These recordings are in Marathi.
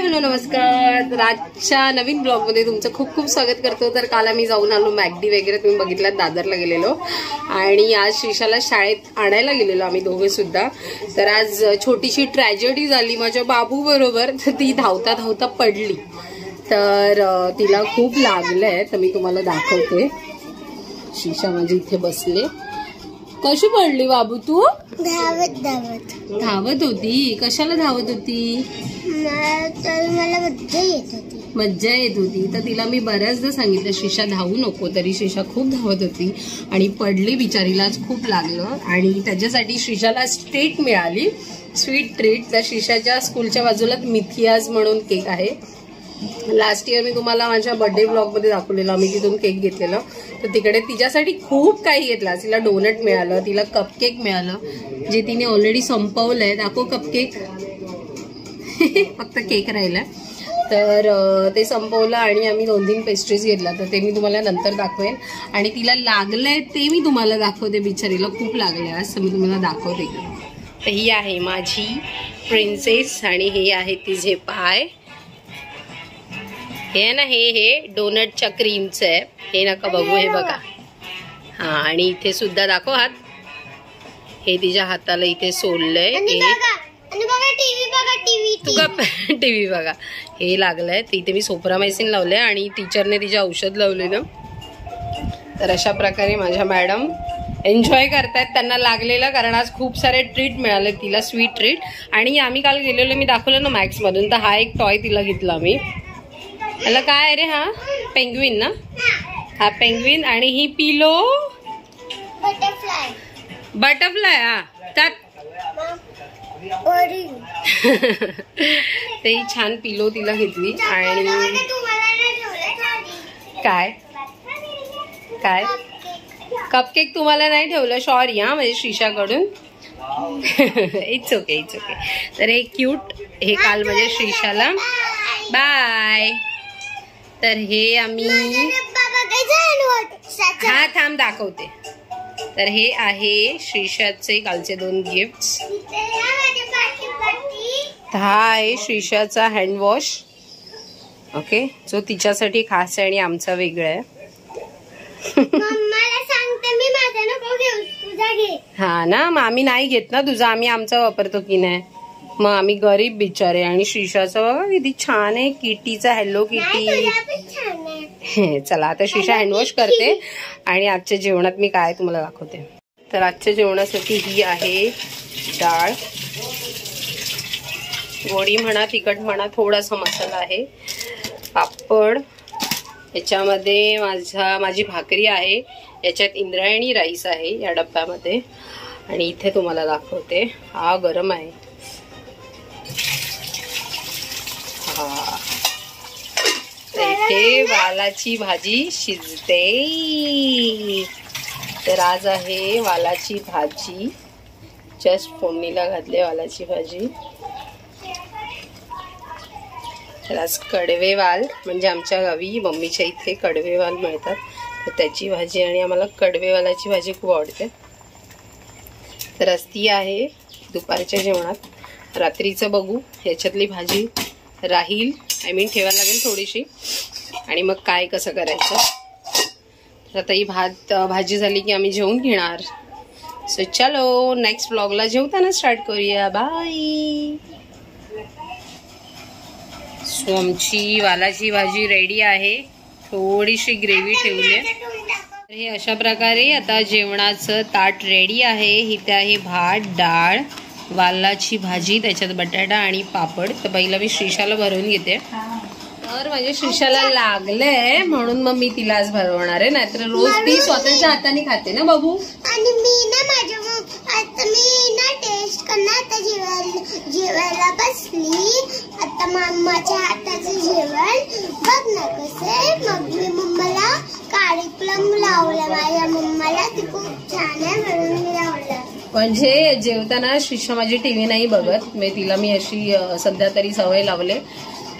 हॅलो नमस्कार. तर आजच्या नवीन ब्लॉग मध्ये तुमचं खूप खूप स्वागत करतो. तर काल आम्ही जाऊन आलो मॅकडी वगैरे, तुम्ही बघितलं, दादरला गेलेलो आणि आज श्रीशाला शाळेत आणायला गेलेलो आम्ही दोघे सुद्धा. तर आज छोटीशी ट्रॅजेडी झाली माझ्या बाबू बरोबर. तर ती धावता धावता पडली, तर तिला खूप लागलंय. तर मी तुम्हाला दाखवते. श्रीशा माझी इथे बसले. कशी पडली बाबू तू? धावत धावत धावत होती. कशाला धावत होती? तर मला मज्जा येत होती. मज्जा येत होती. तर तिला मी बऱ्याचदा सांगितलं श्रीशा धावू नको, तरी श्रीशा खूप धावत होती आणि पडली. बिचारीला खूप लागलं आणि त्याच्यासाठी श्रीशाला ट्रीट मिळाली, स्वीट ट्रीट. तर श्रीशाच्या स्कूलच्या बाजूलाच मिथियाज म्हणून केक आहे. लास्ट इयर मी तुम्हाला माझ्या बर्थडे ब्लॉग मध्ये दाखवलेलं, मी तिथून केक घेतलेलं. तर तिकडे तिच्यासाठी खूप काही घेतलं. तिला डोनट मिळालं, तिला कपकेक मिळालं जे तिने ऑलरेडी संपवलंय. दाखव कपकेक. फक्त केक राहिला, तर ते संपवलं आणि आम्ही 2-3 पेस्ट्रीज घेतला. तर ते मी तुम्हाला नंतर दाखवेन. आणि तिला लागलंय ते मी तुम्हाला दाखवते. बिचारीला खूप लागलंय असं मी तुम्हाला दाखवते. तर ही आहे माझी प्रिन्सेस आणि हे आहे तिचे पाय. हे ना, हे डोनटच्या क्रीमचं आहे. हे नका बघू, हे बघा. हा, आणि इथे सुद्धा दाखव हात. हे तिच्या हाताला इथे सोडलंय. टीव्ही बघा, हे लागलंय. तर इथे मी सोप्रामायसिन लावलंय आणि टीचरने तिचे औषध लावलेलं. तर अशा प्रकारे माझ्या मॅडम एन्जॉय करतायत त्यांना लागलेलं, कारण आज खूप सारे ट्रीट मिळाले तिला, स्वीट ट्रीट. आणि आम्ही काल गेलेलो, मी दाखवलं ना मॅक्स मधून, तर हा एक टॉय तिला घेतला मी. याला काय आहे रे? हा पेंग्विन ना, हा पेंग्विन. आणि ही पिलो बटरफ्लाय. हा, त्यात ते छान पिलो तिला घेतली. आणि काय काय कपकेक तुम्हाला नाही ठेवलं, सॉरी हा, म्हणजे श्रीशाकडून. It's okay, it's okay. तर हे क्यूट, हे काल म्हणजे श्रीशाला. बाय. तर हे आम्ही, हा थांब दाखवते. तर हे आहे श्रीशाचे कालचे 2 गिफ्ट्स. हा आहे श्रीशाचा हँडवॉश, ओके, जो तिच्यासाठी खास आहे आणि आमचा वेगळा आहे. हा ना, मग आम्ही नाही घेत ना तुझा, आम्ही आमचा वापरतो की नाही. मग आम्ही गरीब बिचारे. आणि श्रीशाचं बघा किती छान आहे, किटीचा हॅलो किटी. चला आता श्रीशा हँडवॉश करते आणि आजच्या जेवणात मी काय तुम्हाला दाखवते. तर आजच्या जेवणासाठी ही आहे डाळ, गोडी म्हणा, तिखट म्हणा, थोडासा मसाला आहे, पापड, याच्यामध्ये माझी भाकरी आहे, याच्यात इंद्रायणी राईस आहे या डब्यामध्ये. आणि इथे तुम्हाला दाखवते, हा गरम आहे. हा, इथे वालाची भाजी शिजते. तर आज आहे वालाची भाजी, जस्ट फोडणीला घातले वालाची भाजी. तर आज कडवेवाल, म्हणजे आमच्या गावी मम्मीच्या इथे कडवेवाल मिळतात, तर त्याची भाजी. आणि आम्हाला कडवेवालाची भाजी खूप आवडते. तर आज ती आहे दुपारच्या जेवणात. रात्रीचं बघू, ह्याच्यातली भाजी राहील, ठेवायला लागेल थोडीशी, आणि मग काय कसं करायचं. तर आता ही भाजी झाली की आम्ही जेवून घेणार. सो चलो नेक्स्ट ब्लॉगला जेवताना स्टार्ट करूया. बाय. सो आमची वालाची भाजी रेडी आहे, थोडीशी ग्रेव्ही ठेवली आहे. तर हे अशा प्रकारे आता जेवणाचं ताट रेडी आहे. इथे आहे भात, डाळ, वालाची भाजी, त्याच्यात बटाटा आणि पापड. तर पहिला मी श्रीशाला भरवून घेते. तर माझ्या श्रीशाला लागलंय म्हणून मग मी तिला आज भरवणार आहे, नाहीतर रोज ती स्वतःच्या हाताने खाते ना बाबू. आणि मी ना आता मी ना टेस्ट करणार. आता जेवायला बसली, आता मम्माच्या हाताचं जेवण बघ ना कसं. मग मी मम्माला काळी प्लम लावलं, माझ्या मम्माला ती खूप छान आहे म्हणून मी लावलं. म्हणजे जेवताना श्रीशा माझी टीव्ही नाही बघत, तिला मी अशी सध्या तरी सवय लावले.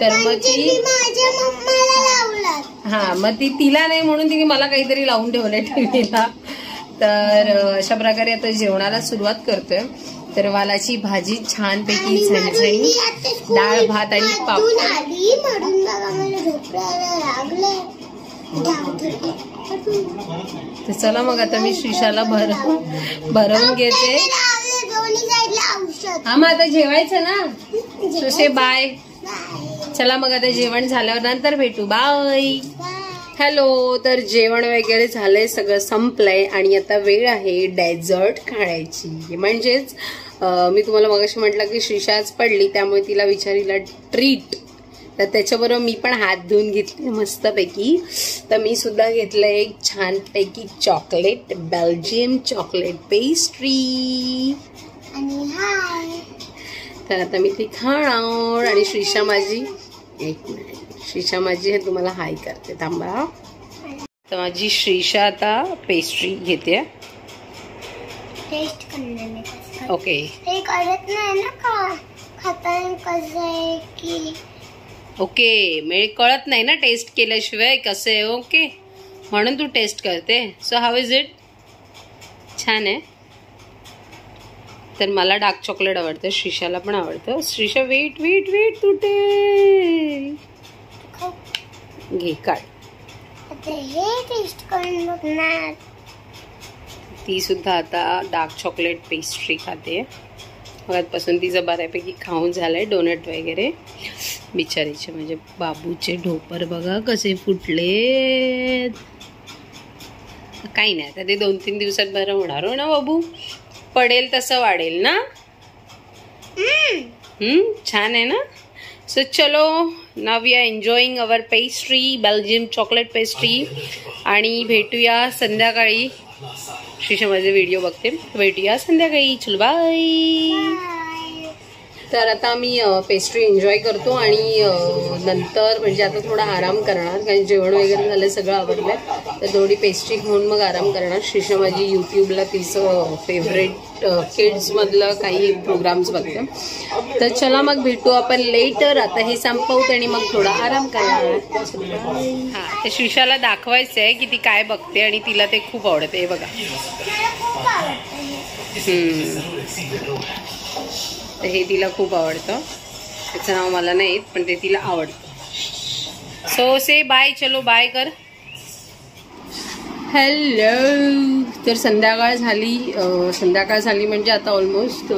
तर मग ती माझ्या मम्माला लावलं. हा, मग ती तिला नाही म्हणून तिने मला काहीतरी लावून ठेवलंय टीव्हीला. तर अशा प्रकारे आता जेवणाला सुरुवात करतोय. तर वालाची भाजी छानपैकी झणझणी, डाळ भात आणि पापड. तर चला मग आता मी श्रीशाला भरवून घेते. हा मग आता जेवायचं ना. सुशे बाय. चला मग आता जेवण झाल्यावर नंतर भेटू. बाय. हॅलो. तर जेवण वगैरे झालंय, सगळं संपलंय आणि आता वेळ आहे डेझर्ट खाण्याची. म्हणजेच मी तुम्हाला मगाशी म्हटलं की श्रीशा आज पडली, त्यामुळे तिला विचारीला ट्रीट. तर त्याच्याबरोबर मी पण हात धुवून घेतले मस्तपैकी. तर मी सुद्धा घेतलं एक छानपैकी चॉकलेट, बेल्जियम चॉकलेट पेस्ट्री. तर आता मी ती खाणार. आणि श्रीशा माझी, एक मिनिट, श्रीशा माझी हे तुम्हाला हाय करते, थांबा. तर माझी श्रीशा आता पेस्ट्री घेते. टेस्ट करणे ओके. हे कळत नाही ना का खाताना कसं आहे की. ओके, म्हणजे कळत नाही ना टेस्ट केल्याशिवाय कसं आहे. ओके, म्हणून तू टेस्ट करते. So how is it? छान आहे. तर मला डार्क चॉकलेट आवडतं, श्रीशाला पण आवडतं. श्रीशा वेट वेट वेट, तुटे घे काढ. हे टेस्ट करून बघणार. ती सुद्धा आता डार्क चॉकलेट पेस्ट्री खाते. मगातपासून तिचं बऱ्यापैकी खाऊन झालंय, डोनट वगैरे. बिचारीचे म्हणजे बाबूचे ढोपर बघा कसे फुटले. काही नाही, आता ते 2-3 दिवसात बरं होणार हो ना बाबू. पडेल तसं वाढेल ना. छान आहे ना. सो चलो, now we are enjoying our pastry, Belgium chocolate pastry. आणि भेटूया संध्याकाळी. श्रीशा माझे व्हिडिओ बघते. भेटूया संध्याकाळी. चल बाय. तर आता मी पेस्ट्री एन्जॉय करतो आणि नंतर म्हणजे आता थोडा आराम करणार, कारण जेवण वगैरे झालं, सगळं आवडलं. तर थोडी पेस्ट्री खाऊन मग आराम करणार. श्रीशा माझी यूट्यूबला तिचं फेवरेट किड्समधलं काही प्रोग्राम्स बघते. तर चला मग भेटू आपण लेटर. आता हे संपवत आणि मग थोडा आराम करणार. हां, ते श्रीशाला दाखवायचं आहे की ती काय बघते आणि तिला ते खूप आवडते. हे बघा. तर हे तिला खूप आवडतं. त्याचं नाव मला नाही येत, पण ते तिला आवडतं. सो से बाय. चलो बाय कर. हॅलो. तर संध्याकाळ झाली म्हणजे आता ऑलमोस्ट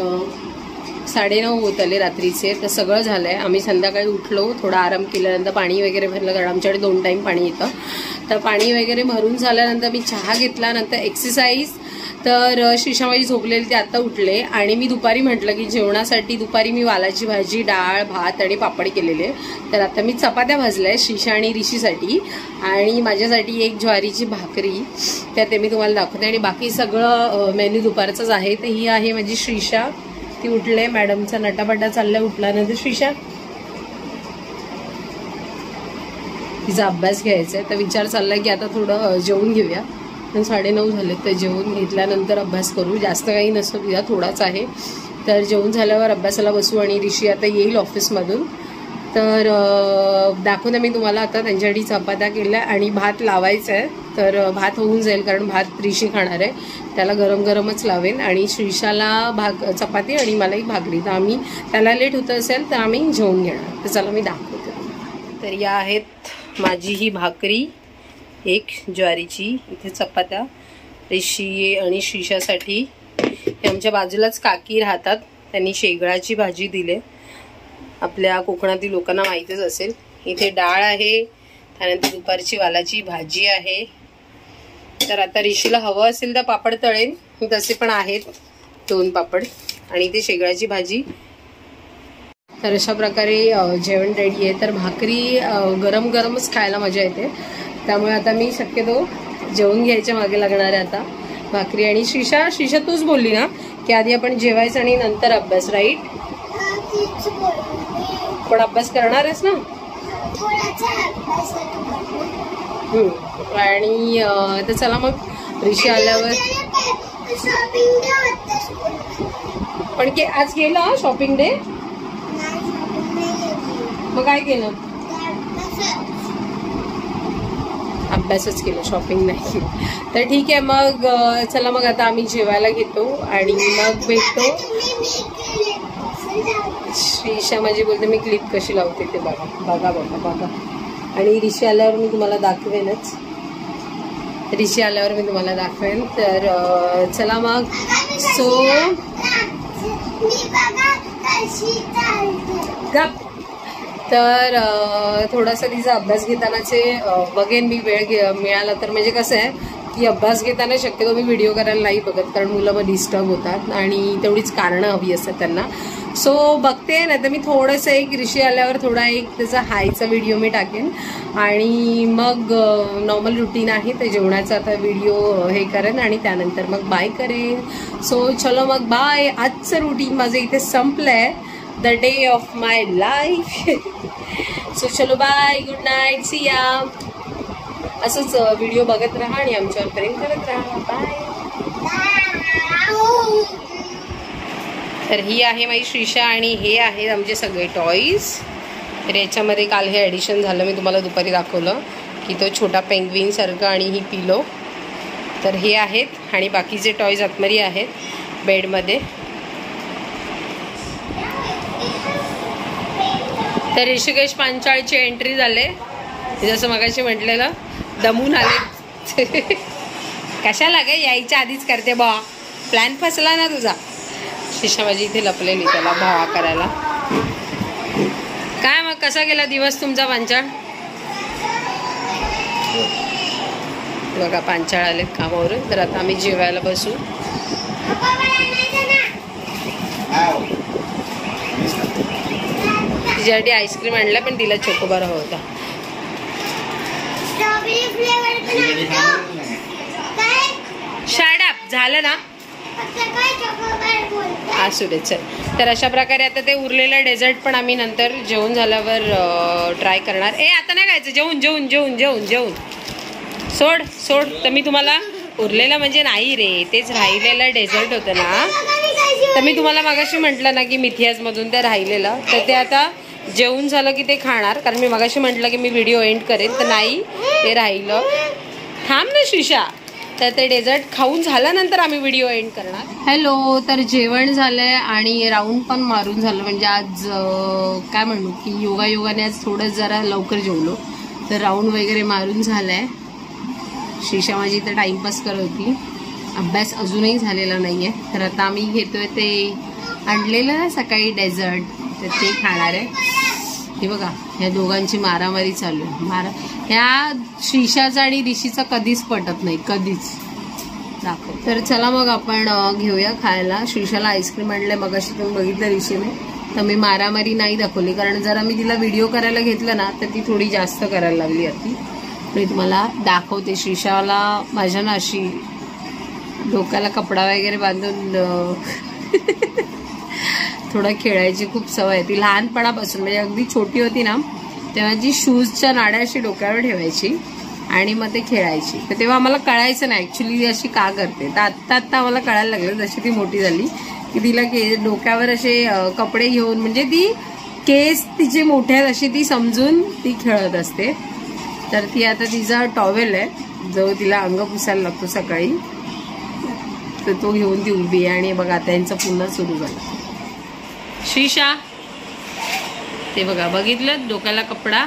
9:30 होत आले रात्रीचे. तर सगळं झालंय. आम्ही संध्याकाळी उठलो, थोडा आराम केल्यानंतर पाणी वगैरे भरलं, कारण आमच्याकडे 2 टाईम पाणी येतं. तर पाणी वगैरे भरून झाल्यानंतर मी चहा घेतला, नंतर एक्सरसाइज. तर श्रीशा माझी झोपलेली, ते आता उठले. आणि मी दुपारी म्हटलं की जेवणासाठी दुपारी मी वालाची भाजी, डाळ भात आणि पापड केलेले. तर आता मी चपात्या भाजल्या श्रीशा आणि ऋषीसाठी, आणि माझ्यासाठी एक ज्वारीची भाकरी. तर ते मी तुम्हाला दाखवते. आणि बाकी सगळं मेन्यू दुपारचंच आहे. तर ही आहे माझी श्रीशा. ती उठले, मॅडमचा नटापटा चाललाय. उठल्यानंतर श्रीशा तिचा अभ्यास घ्यायचा आहे. तर विचार चाललाय की आता थोडं जेवून घेऊया. 9:30 झाले. तर जेवून घेतल्यानंतर अभ्यास करू. जास्त काही नसतो तिला, थोडाच आहे. तर जेवून झाल्यावर अभ्यासाला बसू. आणि ऋषी आता येईल ऑफिसमधून. तर दाखवते मी तुम्हाला. आता त्यांच्यासाठी चपात्या केल्या आणि भात लावायचा आहे. तर भात होऊन जाईल, कारण भात ऋषी खाणार आहे. त्याला गरम गरमच लावेन. आणि श्रीशाला चपाती आणि मलाही भाकरी. तर आम्ही, त्याला लेट होत असेल तर आम्ही जेवून घेणार. तर चला मी दाखवते. तर या आहेत माझी ही भाकरी, एक ज्वारीची. इथे चपात्या ऋषी आणि श्रीशासाठी. हे आमच्या बाजूलाच काकी राहतात, त्यांनी शेगळाची भाजी दिली. आपल्या कोकणातील लोकांना माहीतच असेल. इथे डाळ आहे, त्यानंतर दुपारची वालाची भाजी आहे. तर आता ऋषीला हवं असेल तर पापड तळेन, तसे पण आहेत 2 पापड. आणि इथे शेगळाची भाजी. तर अशा प्रकारे जेवण रेडी आहे. तर भाकरी गरम गरमच खायला मजा येते, त्यामुळे आता मी शक्यतो जेवून घ्यायच्या मागे लागणार आहे आता. भाकरी आणि श्रीशा तूच बोलली ना की आधी आपण जेवायचं आणि नंतर अभ्यास, राईट? पण अभ्यास करणार आहेस ना? आणि आता चला मग ऋषी आल्यावर. पण आज गेला शॉपिंग डे? मग काय केलं? अभ्यासच केला, शॉपिंग नाही केली. तर ठीक आहे मग चला मग आता आम्ही जेवायला घेतो आणि मग भेटतो. श्रीशा माझी बोलते मी क्लिप कशी लावते ते बघा बघा बघा बघा. आणि ऋषी आल्यावर मी तुम्हाला दाखवेनच, ऋषी आल्यावर मी तुम्हाला दाखवेन. तर चला मग. सो गप. तर थोडासा तिचा अभ्यास घेतानाचे बघेन मी, वेळ मिळाला तर. म्हणजे कसं आहे की अभ्यास घेताना शक्यतो मी व्हिडिओ करायला नाही बघत, कारण मुलं मग डिस्टर्ब होतात आणि तेवढीच कारणं हवी असतात त्यांना. सो बघते, नाही तर मी थोडंसं एक ऋषी आल्यावर थोडा एक त्याचा हायचा व्हिडिओ मी टाकेन आणि मग नॉर्मल रुटीन आहे ते जेवणाचा आता व्हिडिओ हे करेन आणि त्यानंतर मग बाय करेन. सो चलो मग बाय. आजचं रुटीन माझं इथे संपलं आहे, the day of my life. So चलो बाय, गुड नाईट, सी या. असंच व्हिडिओ बघत राहा आणि आमच्यावर प्रेम करत राहा. बाय. तर ही आहे माझी श्रीशा आणि हे आहेत आमचे सगळे टॉईज. तर याच्यामध्ये काल हे ॲडिशन झालं, मी तुम्हाला दुपारी दाखवलं की तो छोटा पेंग्विन सारखं आणि ही पिलो. तर हे आहेत आणि बाकीचे टॉईज आतमध्ये आहेत बेडमध्ये. तर ऋषिकेश पांचाळची एंट्री झाले, जसं मगाशी म्हटलेलं दमून आले. कशाला गे यायच्या आधीच करते बा, प्लॅन फसला ना तुझा. शिशा माझी इथे लपलेली त्याला भावा करायला. काय मग कसा गेला दिवस तुमचा पांचाळ? बघा पांचाळ आलेत कामावरून. तर आता आम्ही जेवायला बसू. तिच्यासाठी आईस्क्रीम आणला पण तिला चोकोबार हवा होता. शाडप झालं ना, असू दे चल. तर अशा प्रकारे आता ते उरलेलं डेझर्ट पण आम्ही नंतर जेवण झाल्यावर ट्राय करणार. आता नाही खायचं, जेवून जेवून जेवून जेवून जेवून सोड सोड. तर मी तुम्हाला उरलेलं म्हणजे नाही रे, तेच राहिलेलं डेझर्ट होतं ना. तर मी तुम्हाला मागाशी म्हटलं ना की मिथियाजमधून ते राहिलेलं, तर ते आता जेवून झालं की ते खाणार. कारण मी मागाशी म्हटलं की मी व्हिडिओ एंड करेन, तर नाही ते राहिलं. थांब ना शिशा. तर ते डेझर्ट खाऊन झाल्यानंतर आम्ही व्हिडिओ एंड करणार. हॅलो. तर जेवण झालंय आणि राऊंड पण मारून झालं. म्हणजे आज काय म्हणू की योगायोगाने आज थोडं जरा लवकर जेवलो, तर राऊंड वगैरे मारून झालाय. शिशा माझी इथं टाइमपास करत होती, अभ्यास अजूनही झालेला नाहीये. तर आता आम्ही घेतोय ते आणलेलं ना सकाळी डेझर्ट, तर ते खाणार आहे. हे बघा ह्या दोघांची मारामारी चालू आहे. ह्या शिशाचा आणि ऋषीचा कधीच पटत नाही, कधीच. दाखव. तर चला मग आपण घेऊया खायला. शिशाला आईस्क्रीम आणलंय मगाशी तुम्ही बघितलं ऋषीने. तर मी मारामारी नाही दाखवली, कारण जरा मी तिला व्हिडिओ करायला घेतलं ना तर ती थोडी जास्त करायला लागली होती. मी तुम्हाला दाखवते. शिशाला माझ्या ना अशी डोक्याला कपडा वगैरे बांधून थोडं खेळायची खूप सवय. ती लहानपणापासून म्हणजे अगदी छोटी होती ना तेव्हा जी शूजच्या नाड्या अशी डोक्यावर ठेवायची आणि मग ते खेळायची. तर तेव्हा आम्हाला कळायचं नाही ऍक्च्युली अशी का करते. तर आत्ता आम्हाला कळायला लागलं जशी ती मोठी झाली की तिला डोक्यावर असे कपडे घेऊन, म्हणजे ती केस तिचे मोठे आहेत अशी ती समजून ती खेळत असते. तर ती आता तिचा टॉवेल आहे जो तिला अंग पुसायला लागतो सकाळी, तर तो घेऊन ती उभी आहे. आणि बघा आता यांचं पुन्हा सुरू झालं. शिशा ते बघा बघितलं डोक्याला कपडा.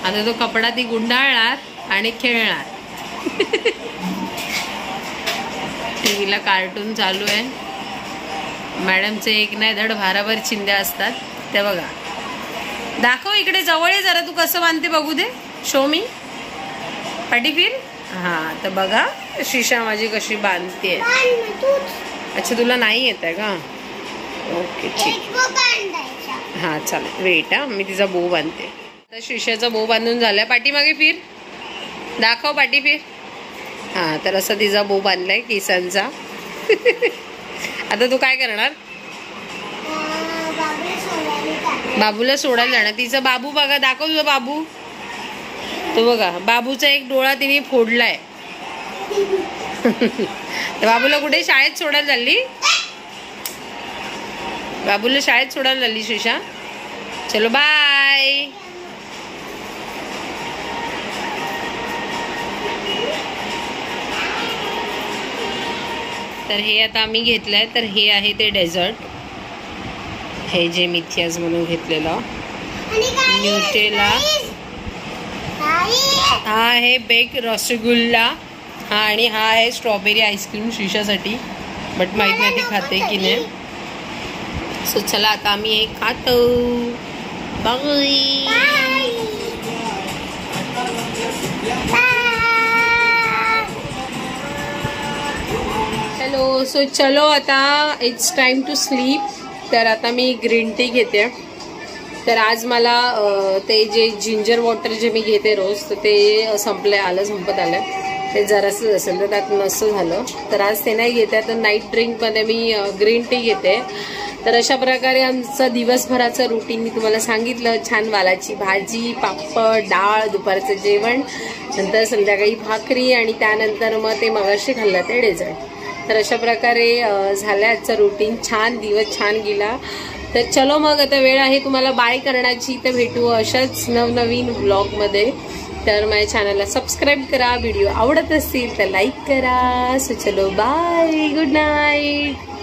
आता तो कपडा ती गुंडाळणार आणि खेळणार. टीव्हीला कार्टून चालू आहे. मॅडमचे एक नाही धड भाराभर चिंध्या असतात त्या बघा. दाखव इकडे जवळ आहे जरा, तू कसं बांधते बघू दे. शो मी पाठी फिर. हा तर बघा शिशा माझी कशी बांधते. अच्छा तुला नाही येत आहे का? ओके ठीक. हा चालेल वेट. मी तिचा बो बांधते. आता शिशाचा बो बांधून झालाय. पाठीमागे फिर, दाखव पाठी फिर. हा तर असा तिचा बो बांधलाय केसांचा. आता तू काय करणार? बाबूला सोडायला जाणार. तिचा बाबू बघा, दाखव तुझा बाबू. तो बघा बाबूचा एक डोळा तिने फोडलाय. बाबूला कुठे शाळेत सोडायला चालली? बाबूला शाळेत सोडायला चालली शिशा. चलो बाय. तर हे आता आम्ही घेतलंय, तर हे आहे ते डेझर्ट, हे जे मिथियाज म्हणून घेतलेलं न्यूटेला, हा आहे बेक रसगुल्ला, हा आणि हा आहे स्ट्रॉबेरी आईस्क्रीम श्रीषासाठी, बट माहित नाही ती खाते की नाही. सो चला आता आम्ही हे खातो. बाय. हॅलो. सो चलो आता इट्स टाइम टू स्लीप. तर आता मी ग्रीन टी घेते. तर आज मला ते जे जिंजर वॉटर जे मी घेते रोज, तर ते संपत आलं. ते जरासं असेल तर त्यात नसं झालं, तर आज ते नाही घेते. तर नाईट ड्रिंकमध्ये मी ग्रीन टी घेते. तर अशा प्रकारे आमचं दिवसभराचं रुटीन मी तुम्हाला सांगितलं. छान वालाची भाजी, पापड, डाळ, दुपारचं जेवण, नंतर संध्याकाळी भाकरी आणि त्यानंतर मग ते मगाशी खाल्लं ते डेझर्ट. तर अशा प्रकारे झालं आजचं रुटीन. छान दिवस छान गेला. तर चलो मग आता वेळ आहे तुम्हाला बाय करण्याची. तर भेटू अशाच नवनवीन व्लॉगमध्ये. तर माझ्या चॅनलला सबस्क्राईब करा. व्हिडिओ आवडत असतील तर लाईक करा. सो चलो बाय. Good night.